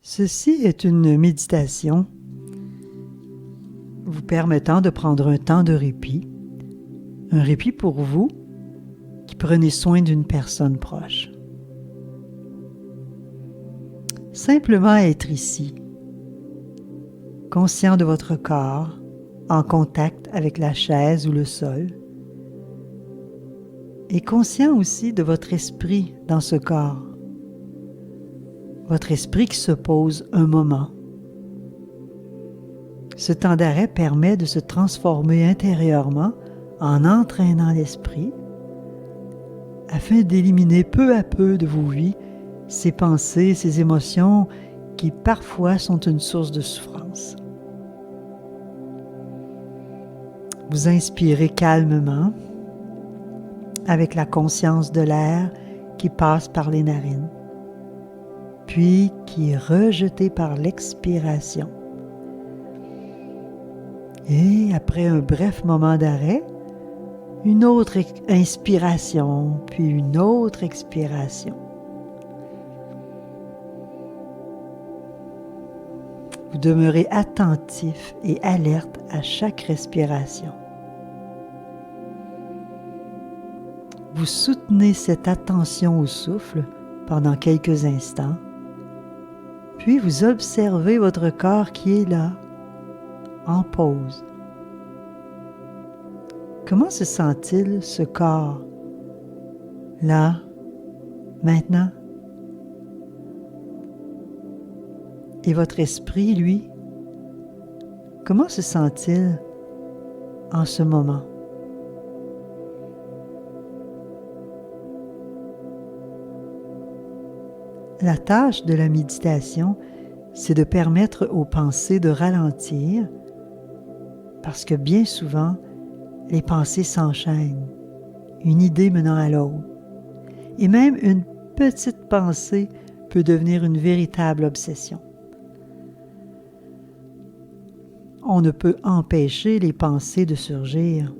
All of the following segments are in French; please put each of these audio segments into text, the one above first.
Ceci est une méditation vous permettant de prendre un temps de répit, un répit pour vous qui prenez soin d'une personne proche. Simplement être ici, conscient de votre corps, en contact avec la chaise ou le sol, et conscient aussi de votre esprit dans ce corps. Votre esprit qui se pose un moment. Ce temps d'arrêt permet de se transformer intérieurement en entraînant l'esprit afin d'éliminer peu à peu de vos vies ces pensées, ces émotions qui parfois sont une source de souffrance. Vous inspirez calmement avec la conscience de l'air qui passe par les narines, puis qui est rejeté par l'expiration. Et après un bref moment d'arrêt, une autre inspiration, puis une autre expiration. Vous demeurez attentif et alerte à chaque respiration. Vous soutenez cette attention au souffle pendant quelques instants, puis vous observez votre corps qui est là, en pause. Comment se sent-il, ce corps, là, maintenant? Et votre esprit, lui, comment se sent-il en ce moment? La tâche de la méditation, c'est de permettre aux pensées de ralentir parce que bien souvent, les pensées s'enchaînent, une idée menant à l'autre. Et même une petite pensée peut devenir une véritable obsession. On ne peut empêcher les pensées de surgir,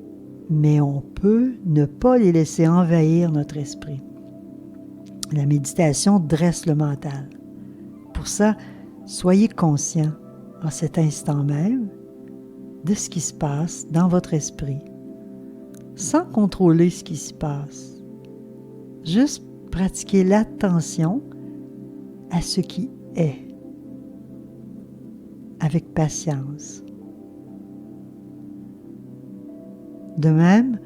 mais on peut ne pas les laisser envahir notre esprit. La méditation dresse le mental. Pour ça, soyez conscient en cet instant même de ce qui se passe dans votre esprit, sans contrôler ce qui se passe. Juste pratiquer l'attention à ce qui est, avec patience. De même,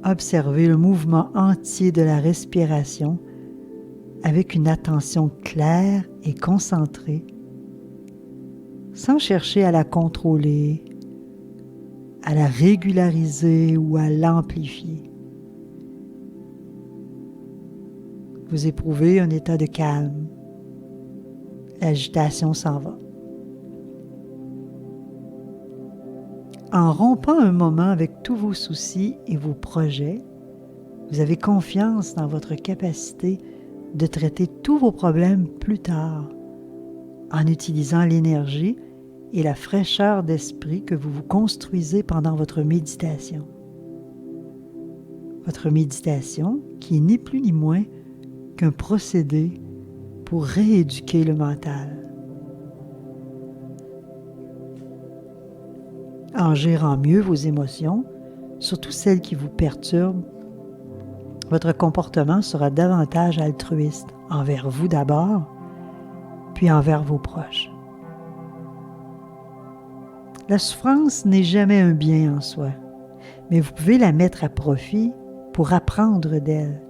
observez le mouvement entier de la respiration avec une attention claire et concentrée, sans chercher à la contrôler, à la régulariser ou à l'amplifier. Vous éprouvez un état de calme. L'agitation s'en va. En rompant un moment avec tous vos soucis et vos projets, vous avez confiance dans votre capacité de traiter tous vos problèmes plus tard, en utilisant l'énergie et la fraîcheur d'esprit que vous vous construisez pendant votre méditation. Votre méditation qui n'est plus ni moins qu'un procédé pour rééduquer le mental. En gérant mieux vos émotions, surtout celles qui vous perturbent, votre comportement sera davantage altruiste envers vous d'abord, puis envers vos proches. La souffrance n'est jamais un bien en soi, mais vous pouvez la mettre à profit pour apprendre d'elle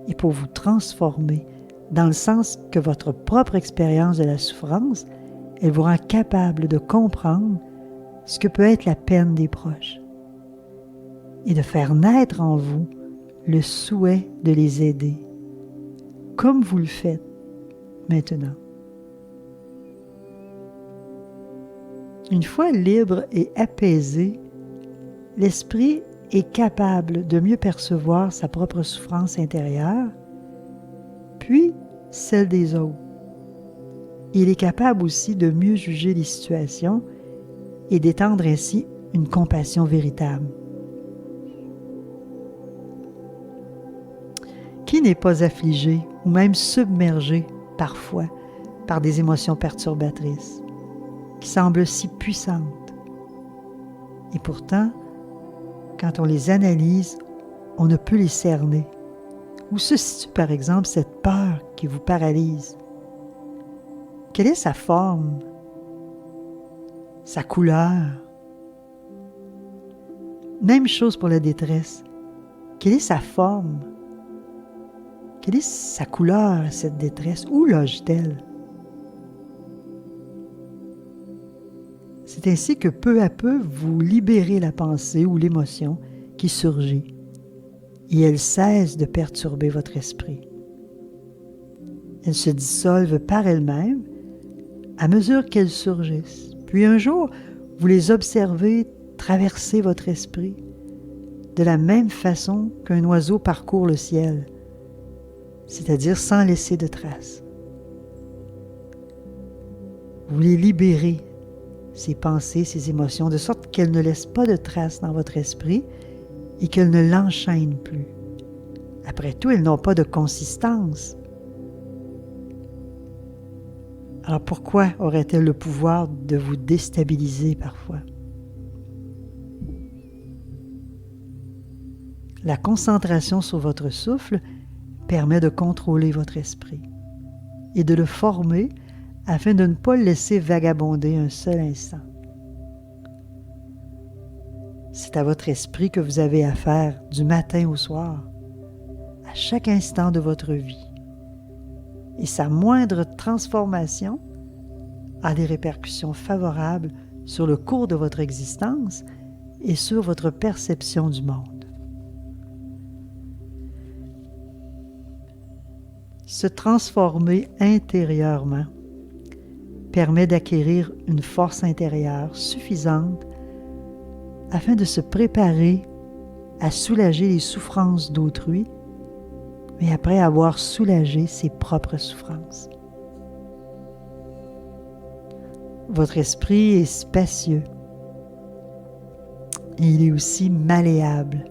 et pour vous transformer, dans le sens que votre propre expérience de la souffrance, elle vous rend capable de comprendre ce que peut être la peine des proches et de faire naître en vous le souhait de les aider, comme vous le faites maintenant. Une fois libre et apaisé, l'esprit est capable de mieux percevoir sa propre souffrance intérieure, puis celle des autres. Il est capable aussi de mieux juger les situations et d'étendre ainsi une compassion véritable. Qui n'est pas affligé ou même submergé parfois par des émotions perturbatrices qui semblent si puissantes. Et pourtant, quand on les analyse, on ne peut les cerner. Où se situe par exemple cette peur qui vous paralyse? Quelle est sa forme? Sa couleur? Même chose pour la détresse. Quelle est sa forme? Quelle est sa couleur, cette détresse? Où loge-t-elle? C'est ainsi que peu à peu, vous libérez la pensée ou l'émotion qui surgit et elle cesse de perturber votre esprit. Elles se dissolvent par elles-mêmes à mesure qu'elles surgissent. Puis un jour, vous les observez traverser votre esprit de la même façon qu'un oiseau parcourt le ciel, c'est-à-dire sans laisser de traces. Vous les libérez, ces pensées, ces émotions, de sorte qu'elles ne laissent pas de traces dans votre esprit et qu'elles ne l'enchaînent plus. Après tout, elles n'ont pas de consistance. Alors pourquoi aurait-elle le pouvoir de vous déstabiliser parfois? La concentration sur votre souffle permet de contrôler votre esprit et de le former afin de ne pas le laisser vagabonder un seul instant. C'est à votre esprit que vous avez affaire du matin au soir, à chaque instant de votre vie. Et sa moindre transformation a des répercussions favorables sur le cours de votre existence et sur votre perception du monde. Se transformer intérieurement permet d'acquérir une force intérieure suffisante afin de se préparer à soulager les souffrances d'autrui, mais après avoir soulagé ses propres souffrances. Votre esprit est spacieux et il est aussi malléable.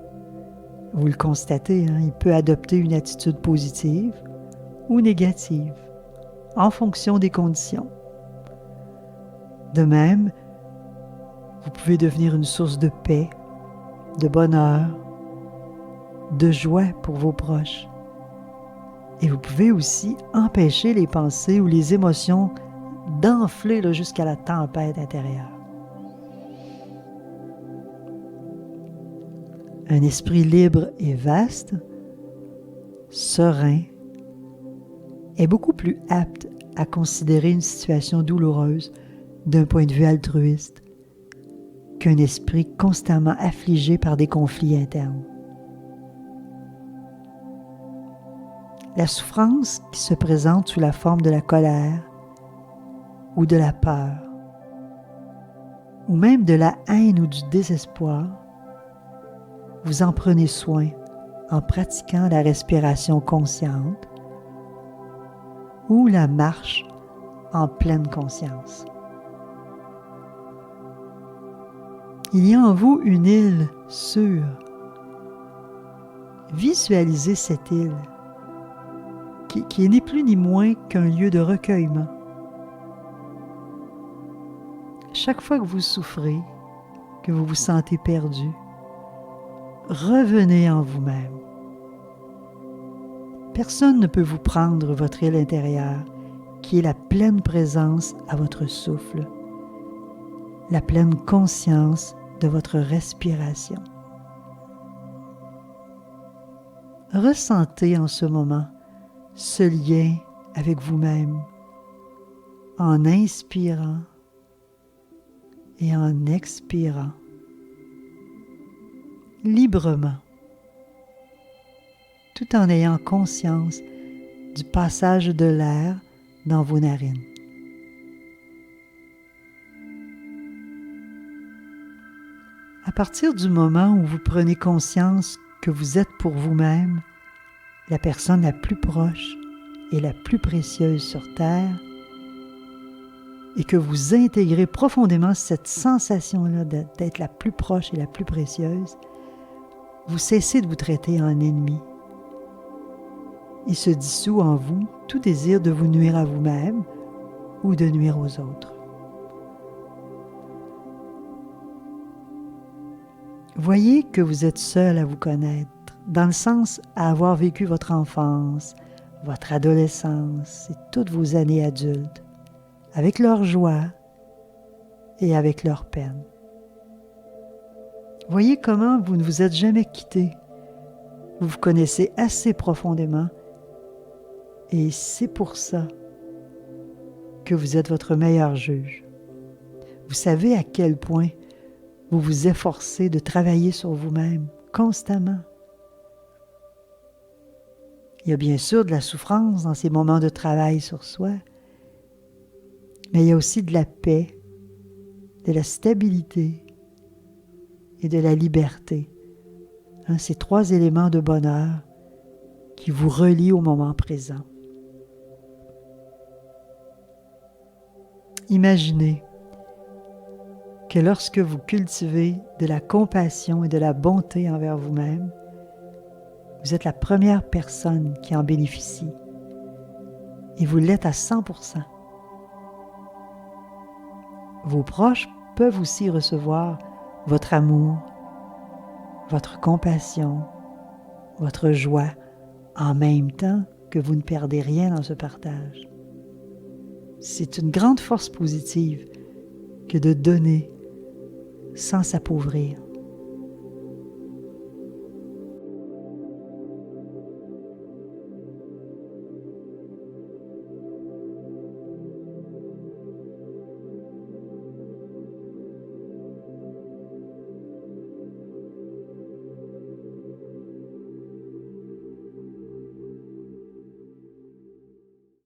Vous le constatez, il peut adopter une attitude positive ou négative en fonction des conditions. De même, vous pouvez devenir une source de paix, de bonheur, de joie pour vos proches. Et vous pouvez aussi empêcher les pensées ou les émotions d'enfler jusqu'à la tempête intérieure. Un esprit libre et vaste, serein, est beaucoup plus apte à considérer une situation douloureuse d'un point de vue altruiste qu'un esprit constamment affligé par des conflits internes. La souffrance qui se présente sous la forme de la colère ou de la peur, ou même de la haine ou du désespoir, vous en prenez soin en pratiquant la respiration consciente ou la marche en pleine conscience. Il y a en vous une île sûre. Visualisez cette île qui est ni plus ni moins qu'un lieu de recueillement. Chaque fois que vous souffrez, que vous vous sentez perdu, revenez en vous-même. Personne ne peut vous prendre votre île intérieure, qui est la pleine présence à votre souffle, la pleine conscience de votre respiration. Ressentez en ce moment ce lien avec vous-même en inspirant et en expirant librement, tout en ayant conscience du passage de l'air dans vos narines. À partir du moment où vous prenez conscience que vous êtes pour vous-même la personne la plus proche et la plus précieuse sur Terre, et que vous intégrez profondément cette sensation-là d'être la plus proche et la plus précieuse, vous cessez de vous traiter en ennemi. Il se dissout en vous tout désir de vous nuire à vous-même ou de nuire aux autres. Voyez que vous êtes seul à vous connaître, dans le sens à avoir vécu votre enfance, votre adolescence et toutes vos années adultes, avec leurs joies et avec leurs peines. Voyez comment vous ne vous êtes jamais quitté. Vous vous connaissez assez profondément et c'est pour ça que vous êtes votre meilleur juge. Vous savez à quel point vous vous efforcez de travailler sur vous-même constamment. Il y a bien sûr de la souffrance dans ces moments de travail sur soi, mais il y a aussi de la paix, de la stabilité et de la liberté. Ces trois éléments de bonheur qui vous relient au moment présent. Imaginez que lorsque vous cultivez de la compassion et de la bonté envers vous-même, vous êtes la première personne qui en bénéficie et vous l'êtes à 100%. Vos proches peuvent aussi recevoir votre amour, votre compassion, votre joie, en même temps que vous ne perdez rien dans ce partage. C'est une grande force positive que de donner sans s'appauvrir.